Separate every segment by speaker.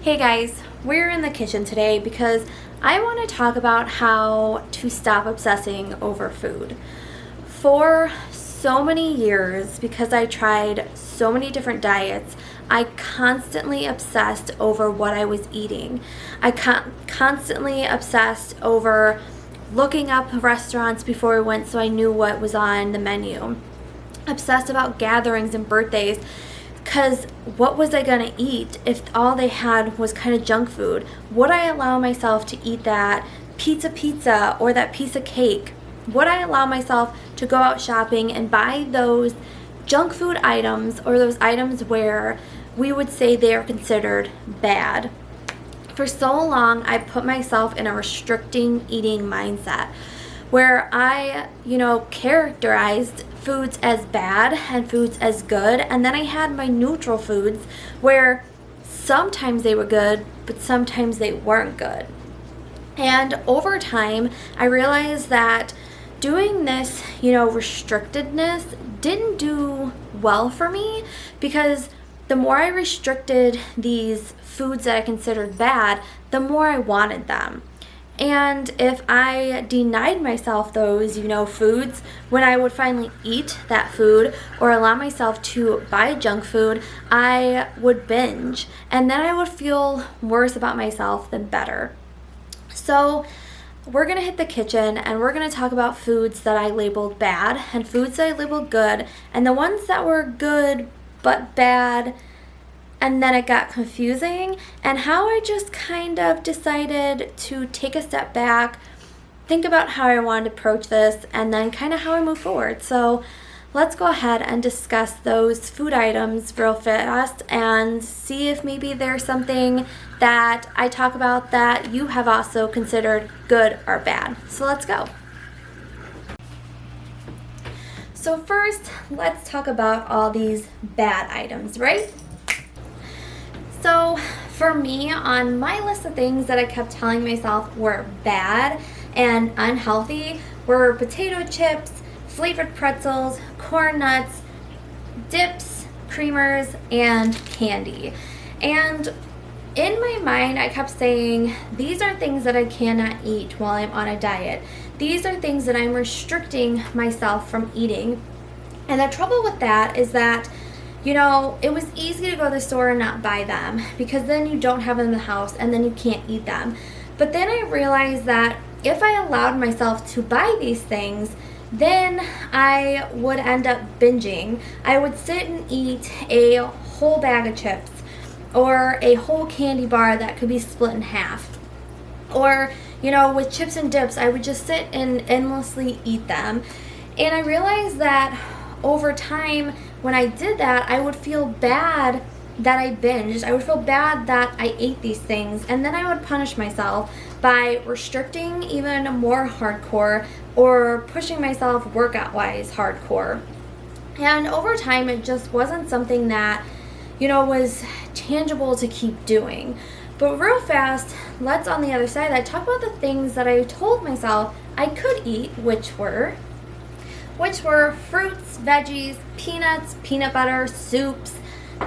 Speaker 1: Hey guys, we're in the kitchen today because I want to talk about how to stop obsessing over food. For so many years, because I tried so many different diets, I constantly obsessed over what I was eating. I constantly obsessed over looking up restaurants before I went so I knew what was on the menu. Obsessed about gatherings and birthdays. Because what was I going to eat if all they had was kind of junk food? Would I allow myself to eat that pizza or that piece of cake? Would I allow myself to go out shopping and buy those junk food items or those items where we would say they are considered bad? For so long, I put myself in a restricting eating mindset where I, characterized foods as bad and foods as good, and then I had my neutral foods where sometimes they were good, but sometimes they weren't good. And over time, I realized that doing this, restrictedness didn't do well for me, because the more I restricted these foods that I considered bad, the more I wanted them. And if I denied myself those, foods, when I would finally eat that food or allow myself to buy junk food, I would binge. And then I would feel worse about myself than better. So we're going to hit the kitchen and we're going to talk about foods that I labeled bad and foods that I labeled good, and the ones that were good but bad. And then it got confusing, and how I just kind of decided to take a step back, think about how I wanted to approach this, and then kind of how I move forward. So let's go ahead and discuss those food items real fast and see if maybe there's something that I talk about that you have also considered good or bad. So let's go. So first, let's talk about all these bad items, right? So for me, on my list of things that I kept telling myself were bad and unhealthy were potato chips, flavored pretzels, corn nuts, dips, creamers, and candy. And in my mind, I kept saying, these are things that I cannot eat while I'm on a diet. These are things that I'm restricting myself from eating. And the trouble with that is that it was easy to go to the store and not buy them, because then you don't have them in the house and then you can't eat them. But then I realized that if I allowed myself to buy these things, then I would end up binging. I would sit and eat a whole bag of chips or a whole candy bar that could be split in half. Or, with chips and dips, I would just sit and endlessly eat them. And I realized that over time, when I did that, I would feel bad that I binged. I would feel bad that I ate these things, and then I would punish myself by restricting even more hardcore or pushing myself workout-wise hardcore. And over time, it just wasn't something that, was tangible to keep doing. But real fast, let's on the other side of that talk about the things that I told myself I could eat, which were fruits, veggies, peanuts, peanut butter, soups.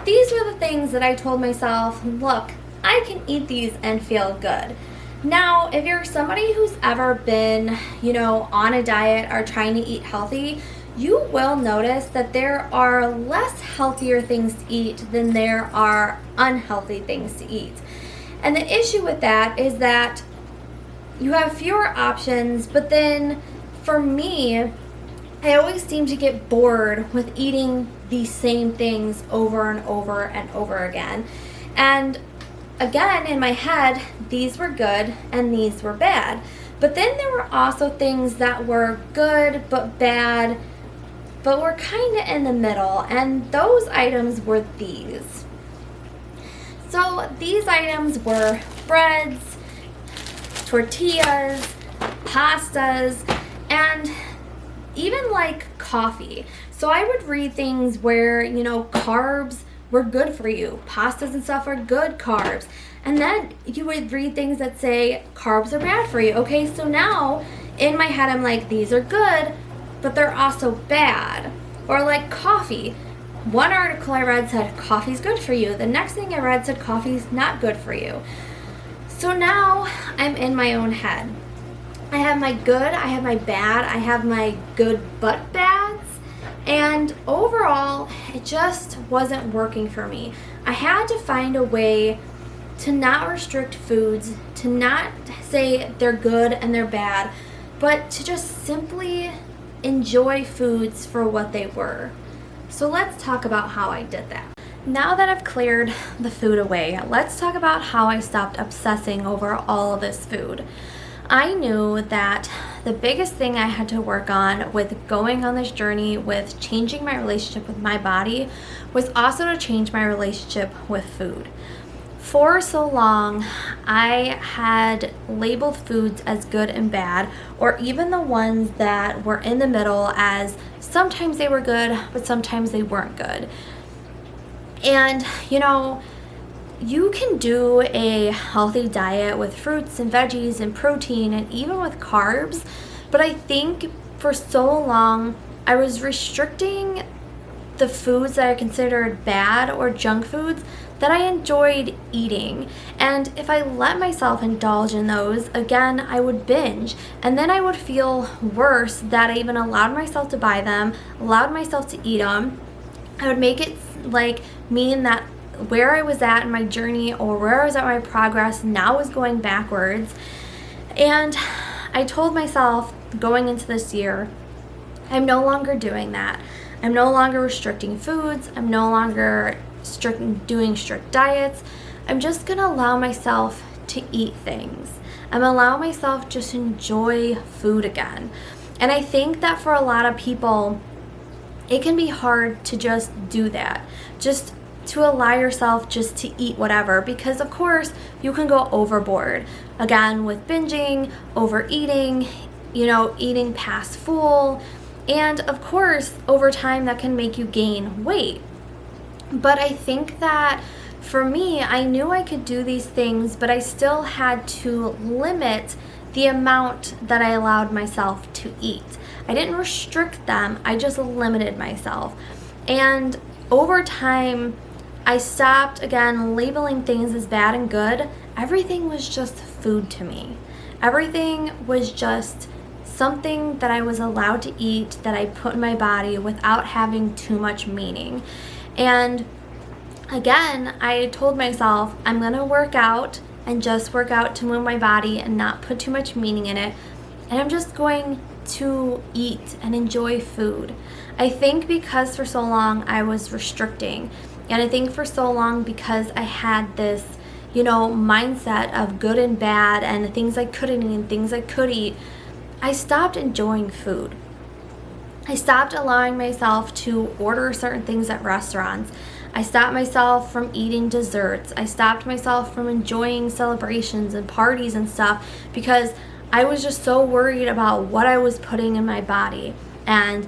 Speaker 1: These were the things that I told myself, look, I can eat these and feel good. Now, if you're somebody who's ever been, on a diet or trying to eat healthy, you will notice that there are less healthier things to eat than there are unhealthy things to eat. And the issue with that is that you have fewer options, but then for me, I always seem to get bored with eating these same things over and over and over again. And again, in my head, these were good and these were bad. But then there were also things that were good but bad, but were kind of in the middle. And those items were these. So these items were breads, tortillas, pastas, and even like coffee. So I would read things where, carbs were good for you. Pastas and stuff are good carbs. And then you would read things that say carbs are bad for you. Okay, so now in my head I'm like, these are good, but they're also bad. Or like coffee. one article I read said coffee's good for you. The next thing I read said coffee's not good for you. So now I'm in my own head. I have my good, I have my bad, I have my good but bads, and overall it just wasn't working for me. I had to find a way to not restrict foods, to not say they're good and they're bad, but to just simply enjoy foods for what they were. So let's talk about how I did that. Now that I've cleared the food away, let's talk about how I stopped obsessing over all of this food. I knew that the biggest thing I had to work on with going on this journey with changing my relationship with my body was also to change my relationship with food. For so long, I had labeled foods as good and bad, or even the ones that were in the middle as sometimes they were good, but sometimes they weren't good. And, you can do a healthy diet with fruits and veggies and protein and even with carbs, but I think for so long I was restricting the foods that I considered bad or junk foods that I enjoyed eating. And if I let myself indulge in those, again, I would binge. And then I would feel worse that I even allowed myself to buy them, allowed myself to eat them. I would make it mean that where I was at in my journey or where I was at my progress now was going backwards. And I told myself going into this year, I'm no longer doing that. I'm no longer restricting foods. I'm no longer doing strict diets. I'm just gonna allow myself to eat things. I'm allowing myself just to enjoy food again. And I think that for a lot of people, it can be hard to just do that. Just to allow yourself just to eat whatever, because of course you can go overboard again with binging, overeating, eating past full, and of course over time that can make you gain weight. But I think that for me, I knew I could do these things, but I still had to limit the amount that I allowed myself to eat. I didn't restrict them, I just limited myself. And over time, I stopped, again, labeling things as bad and good. Everything was just food to me. Everything was just something that I was allowed to eat, that I put in my body without having too much meaning. And again, I told myself, I'm gonna work out and just work out to move my body and not put too much meaning in it. And I'm just going to eat and enjoy food. I think because for so long I was restricting, and I think for so long because I had this, mindset of good and bad and things I couldn't eat and things I could eat, I stopped enjoying food. I stopped allowing myself to order certain things at restaurants. I stopped myself from eating desserts. I stopped myself from enjoying celebrations and parties and stuff because I was just so worried about what I was putting in my body. And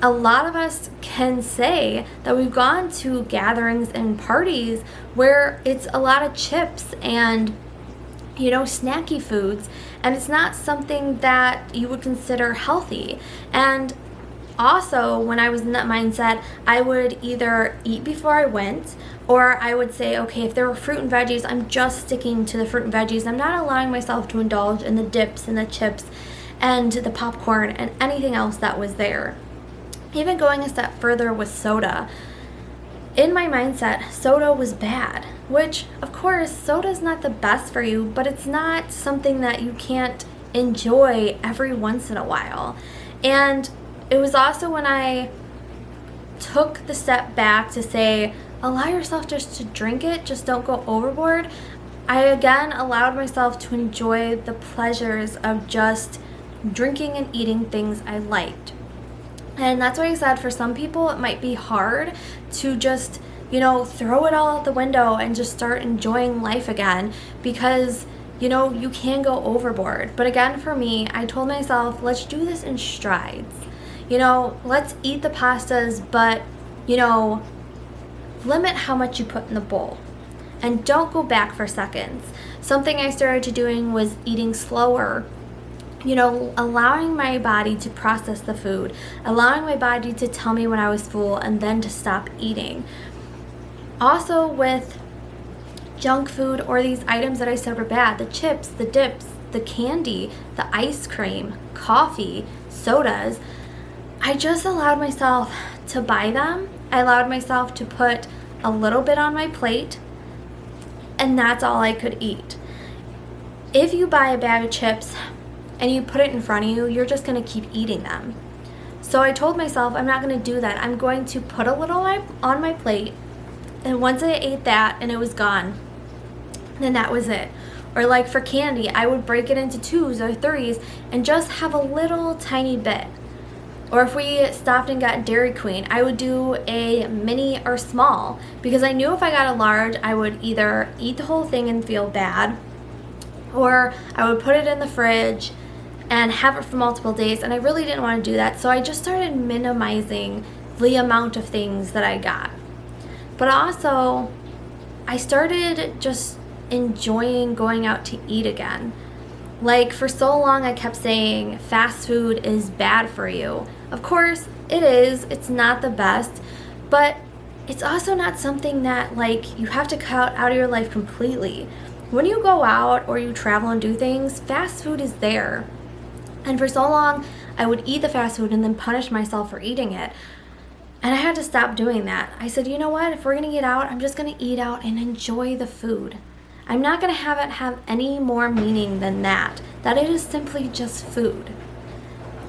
Speaker 1: a lot of us can say that we've gone to gatherings and parties where it's a lot of chips and snacky foods, and it's not something that you would consider healthy. And also, when I was in that mindset, I would either eat before I went, or I would say, okay, if there were fruit and veggies, I'm just sticking to the fruit and veggies. I'm not allowing myself to indulge in the dips and the chips and the popcorn and anything else that was there. Even going a step further with soda. In my mindset, soda was bad, which, of course, soda is not the best for you, but it's not something that you can't enjoy every once in a while. And it was also when I took the step back to say, allow yourself just to drink it, just don't go overboard. I again allowed myself to enjoy the pleasures of just drinking and eating things I liked. And that's why I said for some people it might be hard to just, throw it all out the window and just start enjoying life again because, you can go overboard. But again, for me, I told myself, let's do this in strides. Let's eat the pastas, but, limit how much you put in the bowl. And don't go back for seconds. Something I started doing was eating slower allowing my body to process the food, allowing my body to tell me when I was full and then to stop eating. Also with junk food or these items that I said were bad, the chips, the dips, the candy, the ice cream, coffee, sodas, I just allowed myself to buy them. I allowed myself to put a little bit on my plate, and that's all I could eat. If you buy a bag of chips and you put it in front of you, you're just going to keep eating them. So I told myself I'm not going to do that. I'm going to put a little on my plate, and once I ate that and it was gone, then that was it. Or like for candy, I would break it into 2s or 3s and just have a little tiny bit. Or if we stopped and got Dairy Queen, I would do a mini or small, because I knew if I got a large, I would either eat the whole thing and feel bad, or I would put it in the fridge and have it for multiple days, and I really didn't want to do that. So I just started minimizing the amount of things that I got. But also, I started just enjoying going out to eat again. Like for so long I kept saying fast food is bad for you. Of course it is, it's not the best, but it's also not something that like you have to cut out of your life completely. When you go out or you travel and do things, fast food is there. And for so long I would eat the fast food and then punish myself for eating it. And I had to stop doing that. I said, you know what, if we're gonna eat out, I'm just gonna eat out and enjoy the food. I'm not going to have it have any more meaning than that it is simply just food.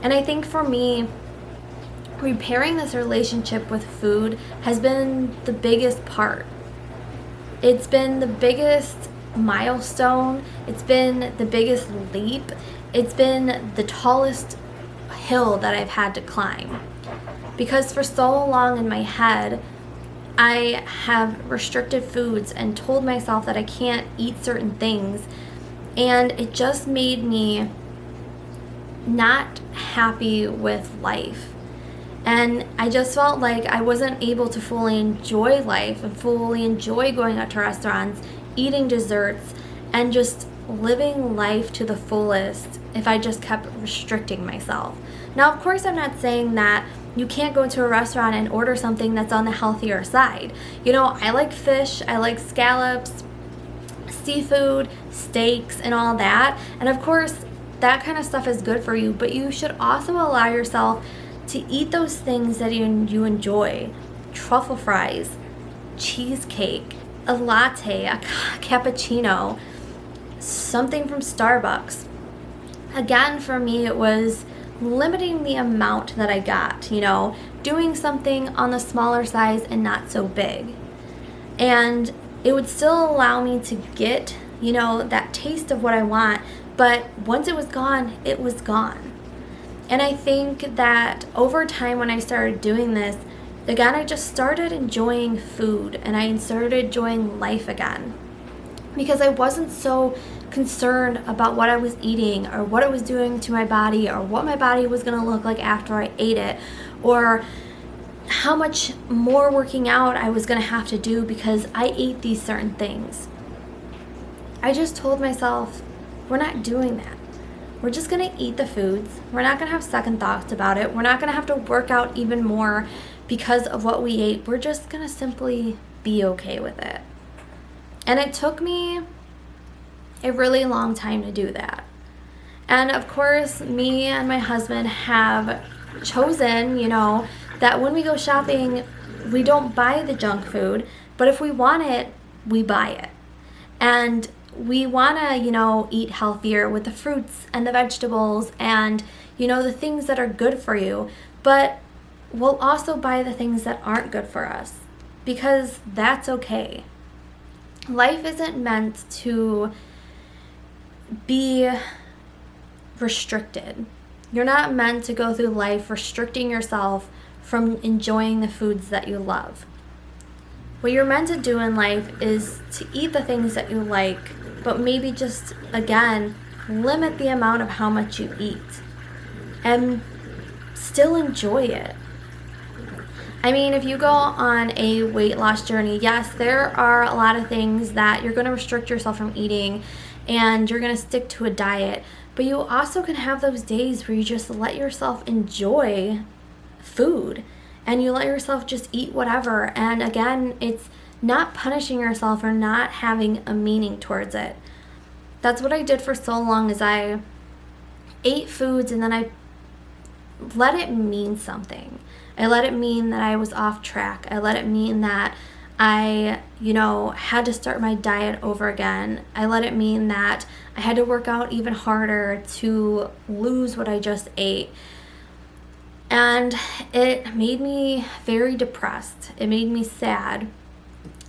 Speaker 1: And I think for me, repairing this relationship with food has been the biggest part. It's been the biggest milestone. It's been the biggest leap. It's been the tallest hill that I've had to climb. Because for so long in my head, I have restricted foods and told myself that I can't eat certain things, and it just made me not happy with life. And I just felt like I wasn't able to fully enjoy life and fully enjoy going out to restaurants, eating desserts, and just living life to the fullest if I just kept restricting myself. Now, of course, I'm not saying that you can't go into a restaurant and order something that's on the healthier side. I like fish, I like scallops, seafood, steaks, and all that. And of course, that kind of stuff is good for you, but you should also allow yourself to eat those things that you enjoy. Truffle fries, cheesecake, a latte, a cappuccino, something from Starbucks. Again, for me, it was limiting the amount that I got, doing something on the smaller size and not so big. And it would still allow me to get, that taste of what I want, but once it was gone, it was gone. And I think that over time when I started doing this, again, I just started enjoying food and I started enjoying life again. Because I wasn't so concerned about what I was eating or what it was doing to my body or what my body was going to look like after I ate it, or how much more working out I was going to have to do because I ate these certain things. I just told myself, we're not doing that. We're just going to eat the foods. We're not going to have second thoughts about it. We're not going to have to work out even more because of what we ate. We're just going to simply be okay with it. And it took me a really long time to do that. And of course, me and my husband have chosen, that when we go shopping, we don't buy the junk food, but if we want it, we buy it. And we want to, eat healthier with the fruits and the vegetables and, the things that are good for you, but we'll also buy the things that aren't good for us because that's okay. Life isn't meant to be restricted. You're not meant to go through life restricting yourself from enjoying the foods that you love. What you're meant to do in life is to eat the things that you like, but maybe just, again, limit the amount of how much you eat and still enjoy it. I mean, if you go on a weight loss journey, yes, there are a lot of things that you're going to restrict yourself from eating and you're going to stick to a diet. But you also can have those days where you just let yourself enjoy food and you let yourself just eat whatever. And again, it's not punishing yourself or not having a meaning towards it. That's what I did for so long, is I ate foods and then I let it mean something. I let it mean that I was off track. I let it mean that I, had to start my diet over again. I let it mean that I had to work out even harder to lose what I just ate. And it made me very depressed. It made me sad.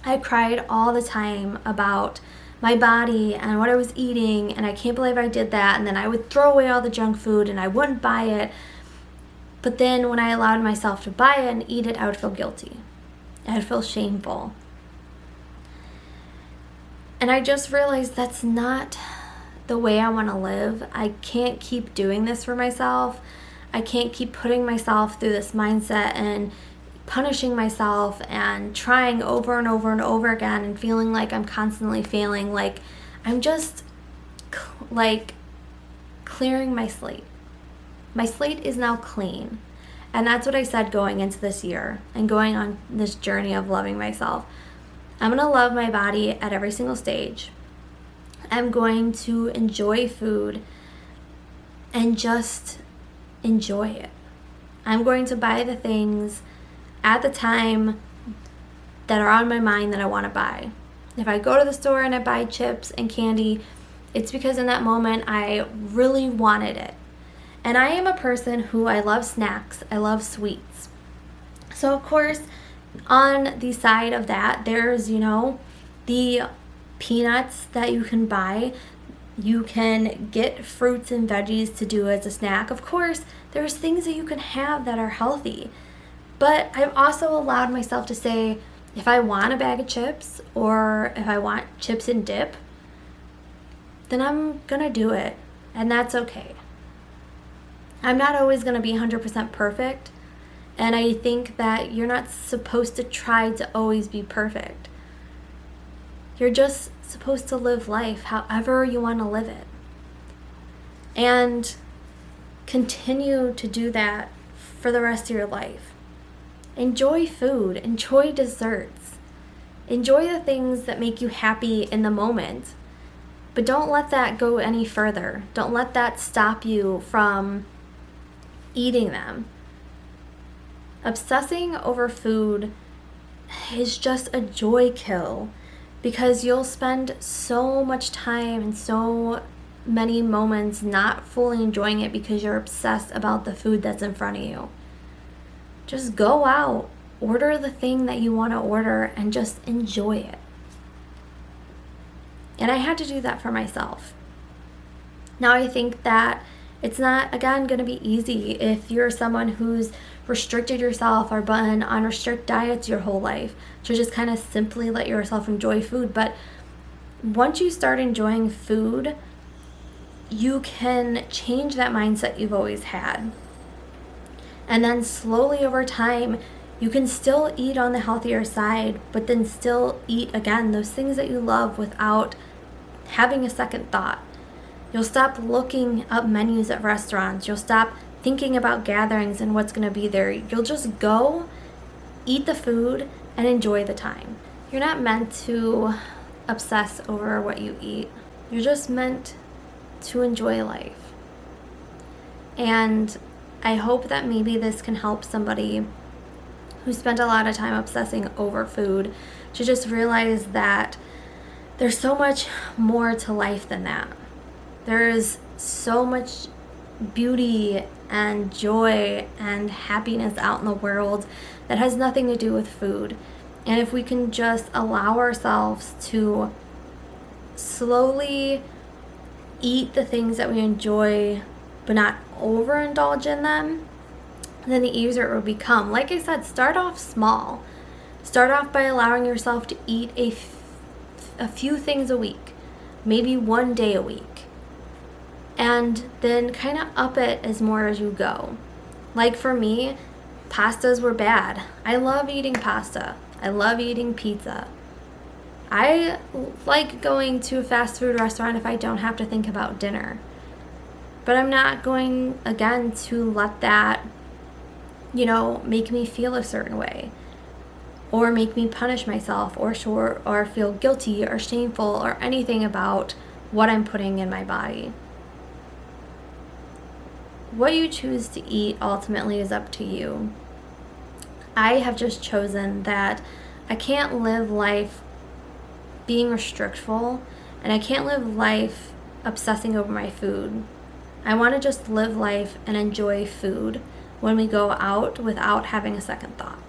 Speaker 1: I cried all the time about my body and what I was eating, and I can't believe I did that. And then I would throw away all the junk food and I wouldn't buy it. But then when I allowed myself to buy it and eat it, I would feel guilty. I'd feel shameful. And I just realized that's not the way I want to live. I can't keep doing this for myself. I can't keep putting myself through this mindset and punishing myself and trying over and over and over again and feeling like I'm constantly failing. Like I'm just clearing my slate. My slate is now clean. And that's what I said going into this year and going on this journey of loving myself. I'm going to love my body at every single stage. I'm going to enjoy food and just enjoy it. I'm going to buy the things at the time that are on my mind that I want to buy. If I go to the store and I buy chips and candy, it's because in that moment I really wanted it. And I am a person who I love snacks. I love sweets. So of course, on the side of that, there's, the peanuts that you can buy. You can get fruits and veggies to do as a snack. Of course, there's things that you can have that are healthy. But I've also allowed myself to say, if I want a bag of chips or if I want chips and dip, then I'm going to do it. And that's okay. I'm not always going to be 100% perfect, and I think that you're not supposed to try to always be perfect. You're just supposed to live life however you want to live it. And continue to do that for the rest of your life. Enjoy food, enjoy desserts, enjoy the things that make you happy in the moment, but don't let that go any further. Don't let that stop you from eating them. Obsessing over food is just a joy kill because you'll spend so much time and so many moments not fully enjoying it because you're obsessed about the food that's in front of you. Just go out, order the thing that you want to order, and just enjoy it. And I had to do that for myself. Now I think that it's not, again, going to be easy if you're someone who's restricted yourself or been on restrict diets your whole life to just kind of simply let yourself enjoy food. But once you start enjoying food, you can change that mindset you've always had. And then slowly over time, you can still eat on the healthier side, but then still eat, again, those things that you love without having a second thought. You'll stop looking up menus at restaurants. You'll stop thinking about gatherings and what's going to be there. You'll just go, eat the food, and enjoy the time. You're not meant to obsess over what you eat. You're just meant to enjoy life. And I hope that maybe this can help somebody who spent a lot of time obsessing over food to just realize that there's so much more to life than that. There's so much beauty and joy and happiness out in the world that has nothing to do with food. And if we can just allow ourselves to slowly eat the things that we enjoy but not overindulge in them, then the easier it will become. Like I said, start off small. Start off by allowing yourself to eat a few things a week, maybe one day a week. And then kind of up it as more as you go. Like for me, pastas were bad. I love eating pasta. I love eating pizza. I like going to a fast food restaurant if I don't have to think about dinner. But I'm not going, again, to let that, make me feel a certain way, or make me punish myself, or feel guilty or shameful or anything about what I'm putting in my body. What you choose to eat ultimately is up to you. I have just chosen that I can't live life being restrictful, and I can't live life obsessing over my food. I want to just live life and enjoy food when we go out without having a second thought.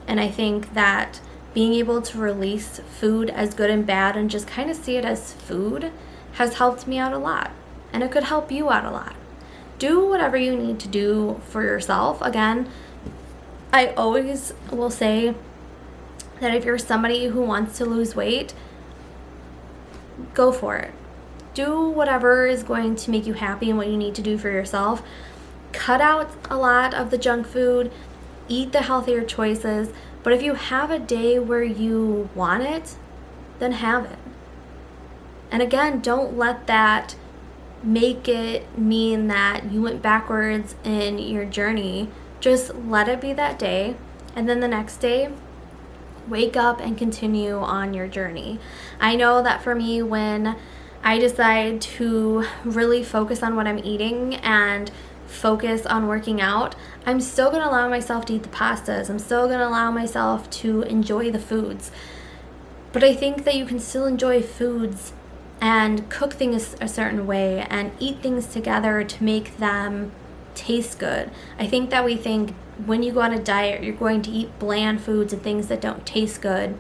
Speaker 1: And I think that being able to release food as good and bad and just kind of see it as food has helped me out a lot. And it could help you out a lot. Do whatever you need to do for yourself. Again, I always will say that if you're somebody who wants to lose weight, go for it. Do whatever is going to make you happy and what you need to do for yourself. Cut out a lot of the junk food. Eat the healthier choices. But if you have a day where you want it, then have it. And again, don't let that make it mean that you went backwards in your journey. Just let it be that day. And then the next day, wake up and continue on your journey. I know that for me, when I decide to really focus on what I'm eating and focus on working out, I'm still going to allow myself to eat the pastas. I'm still going to allow myself to enjoy the foods. But I think that you can still enjoy foods and cook things a certain way and eat things together to make them taste good. I think that we think when you go on a diet, you're going to eat bland foods and things that don't taste good.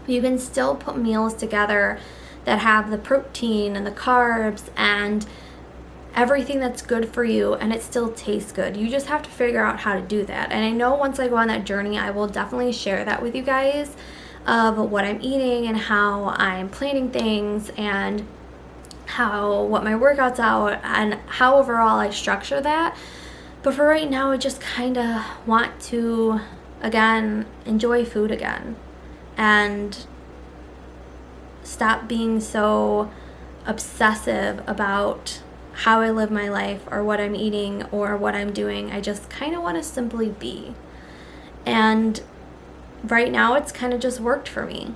Speaker 1: You can still put meals together that have the protein and the carbs and everything that's good for you, and it still tastes good. You just have to figure out how to do that. And I know once I go on that journey, I will definitely share that with you guys of what I'm eating and how I'm planning things and what my workouts out and how overall I structure that. But for right now, I just kind of want to, again, enjoy food again and stop being so obsessive about how I live my life or what I'm eating or what I'm doing. I just kind of want to simply be. And right now it's kind of just worked for me.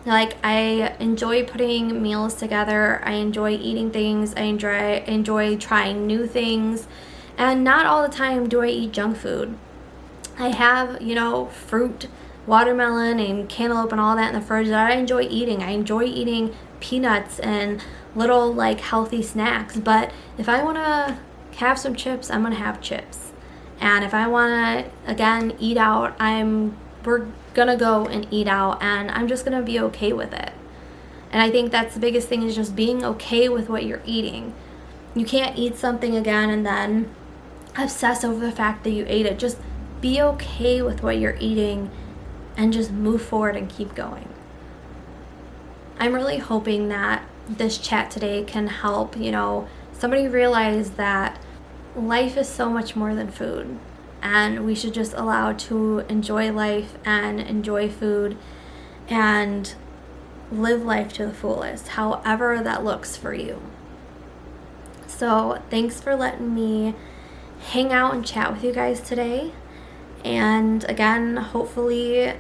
Speaker 1: Like, I enjoy putting meals together. I enjoy eating things. I enjoy trying new things. And not all the time do I eat junk food. I have, fruit, watermelon and cantaloupe and all that in the fridge that I enjoy eating. I enjoy eating peanuts and little healthy snacks. But if I want to have some chips, I'm going to have chips. And if I want to, again, eat out, we're going to go and eat out, and I'm just going to be okay with it. And I think that's the biggest thing, is just being okay with what you're eating. You can't eat something again and then obsess over the fact that you ate it. Just be okay with what you're eating and just move forward and keep going. I'm really hoping that this chat today can help, somebody realize that life is so much more than food, and we should just allow to enjoy life and enjoy food and live life to the fullest, however that looks for you. So thanks for letting me hang out and chat with you guys today. And again, hopefully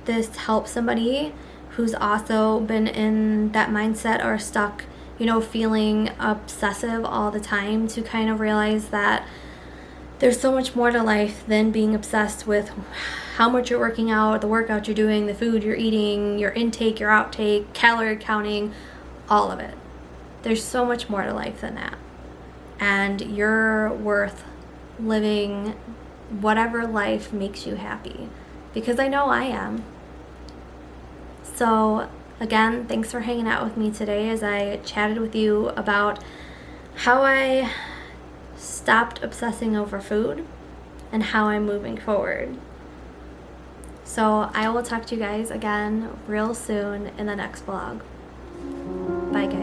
Speaker 1: this helps somebody who's also been in that mindset or stuck, feeling obsessive all the time, to kind of realize that there's so much more to life than being obsessed with how much you're working out, the workout you're doing, the food you're eating, your intake, your outtake, calorie counting, all of it. There's so much more to life than that. And you're worth living whatever life makes you happy, because I know I am. So again, thanks for hanging out with me today as I chatted with you about how I stopped obsessing over food and how I'm moving forward. So I will talk to you guys again real soon in the next vlog. Bye guys.